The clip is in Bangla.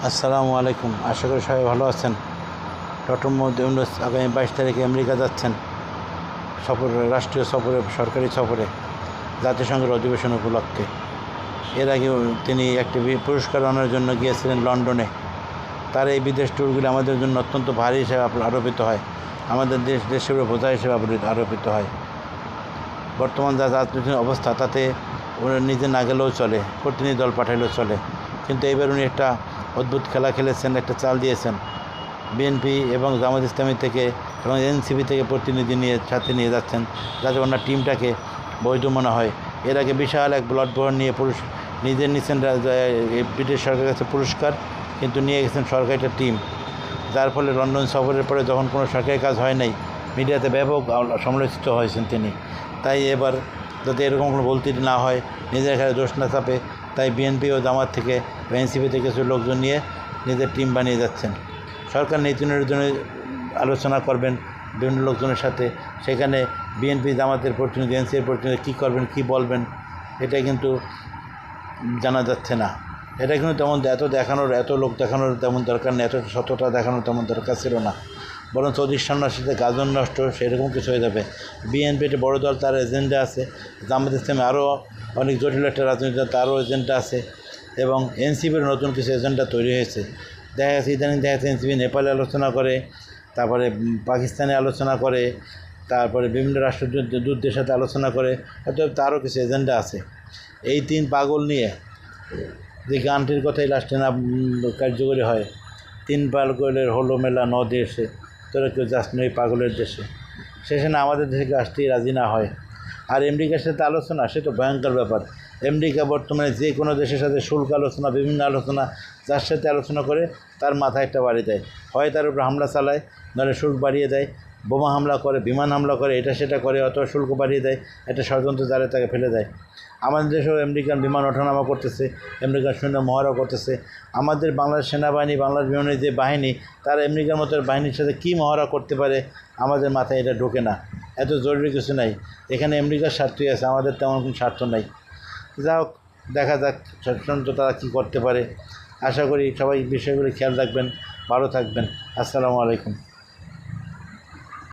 আসসালামু আলাইকুম। আশা করি সবাই ভালো আছেন। ডক্টর মোহাম্মদ ইউনূস আগামী 22 তারিখে আমেরিকা যাচ্ছেন সফরে, রাষ্ট্রীয় সফরে, সরকারি সফরে, জাতিসংঘের অধিবেশন উপলক্ষে। এর আগে তিনি একটি পুরস্কার আনার জন্য গিয়েছিলেন লন্ডনে। তার এই বিদেশ ট্যুরগুলি আমাদের জন্য অত্যন্ত ভারী হিসেবে আরোপিত হয়, আমাদের দেশের বোঝা হিসেবে আরোপিত হয়। বর্তমান যা রাজনৈতিক অবস্থা, তাতে উনি নিজে না গেলেও চলে, প্রতিনিধি দল পাঠাইলেও চলে। কিন্তু এইবার উনি একটা অদ্ভুত খেলা খেলেছেন, একটা চাল দিয়েছেন। বিএনপি এবং জামাত ইসলামী থেকে এবং এনসিপি থেকে প্রতিনিধি সাথে নিয়ে যাচ্ছেন, যাতে ওনার টিমটাকে বৈধ মনে হয়। এর আগে বিশাল এক ব্লড বহর নিয়ে নিজে নিচ্ছেন ব্রিটিশ সরকারের কাছে পুরস্কার, কিন্তু নিয়ে গেছেন সরকারি একটা টিম। যার ফলে লন্ডন সফরের পরে যখন কোনো সরকারি কাজ হয় নাই, মিডিয়াতে ব্যাপক সমালোচিত হয়েছেন তিনি। তাই এবার যাতে এরকম কোনো বলতে না হয়, নিজের এখানে দোষ না চাপে, তাই বিএনপি ও জামাত থেকে বা এনসিপি থেকে কিছু লোকজন নিয়ে নিজের টিম বানিয়ে যাচ্ছেন। সরকার নীতি নির্ধারণে আলোচনা করবেন বিভিন্ন লোকজনের সাথে। সেখানে বিএনপি জামাতের প্রতিনিধি, এনসিপির প্রতিনিধি কী করবেন, কী বলবেন, এটা কিন্তু জানা যাচ্ছে না। এটা কিন্তু তেমন এত লোক দেখানোর তেমন দরকার নেই, এত সততা দেখানোর তেমন দরকার ছিল না। বরং চৌধুরী সাথে গাজন নষ্ট, সেরকম কিছু হয়ে যাবে। বিএনপি একটা বড়ো দল, তার এজেন্ডা আছে। জামাত ইসলামে আরও অনেক জটিল একটা রাজনীতি, তারও এজেন্ডা আছে। এবং এনসিপির নতুন কিছু এজেন্ডা তৈরি হয়েছে। ইদানিং দেখা যাচ্ছে এনসিপি নেপালে আলোচনা করে, তারপরে পাকিস্তানে আলোচনা করে, তারপরে বিভিন্ন রাষ্ট্রদূতদের সাথে আলোচনা করে। অতএব তারও কিছু এজেন্ডা আছে। এই তিন পাগল নিয়ে যে গানটির কথাই লাস্টে না কার্যকরী হয়, তিন পাগলের হলো মেলা দেশে, তোরা কেউ যাস না এই পাগলের দেশে। শেষে না আমাদের দেশে আসতেই রাজি না হয়। আর আমেরিকার সাথে আলোচনা, সে তো ভয়ঙ্কর ব্যাপার। আমেরিকা বর্তমানে যে কোনো দেশের সাথে শুল্ক আলোচনা, বিভিন্ন আলোচনা, যার সাথে আলোচনা করে তার মাথায় একটা বাড়ি দেয়, হয় তার উপর হামলা চালায়, নাহলে শুল্ক বাড়িয়ে দেয়, বোমা হামলা করে, বিমান হামলা করে, এটা সেটা করে, অথবা শুল্ক বাড়িয়ে দেয়, একটা ষড়যন্ত্র জালে তাকে ফেলে দেয়। আমাদের দেশেও আমেরিকান বিমান ওঠানামা করতেছে, আমেরিকান সৈন্য মহড়া করতেছে। আমাদের বাংলাদেশ সেনাবাহিনী, বাংলাদেশ বিমানের যে বাহিনী, তারা আমেরিকার মতো বাহিনীর সাথে কী মহড়া করতে পারে, আমাদের মাথায় এটা ঢোকে না। এত জরুরি কিছু নাই, এখানে আমেরিকার স্বার্থই আছে, আমাদের তেমন কোনো স্বার্থ নাই। যা হোক, দেখা যাক স্বতন্ত্র তারা কী করতে পারে। আশা করি সবাই বিষয়গুলি খেয়াল রাখবেন, ভালো থাকবেন। আসসালামু আলাইকুম।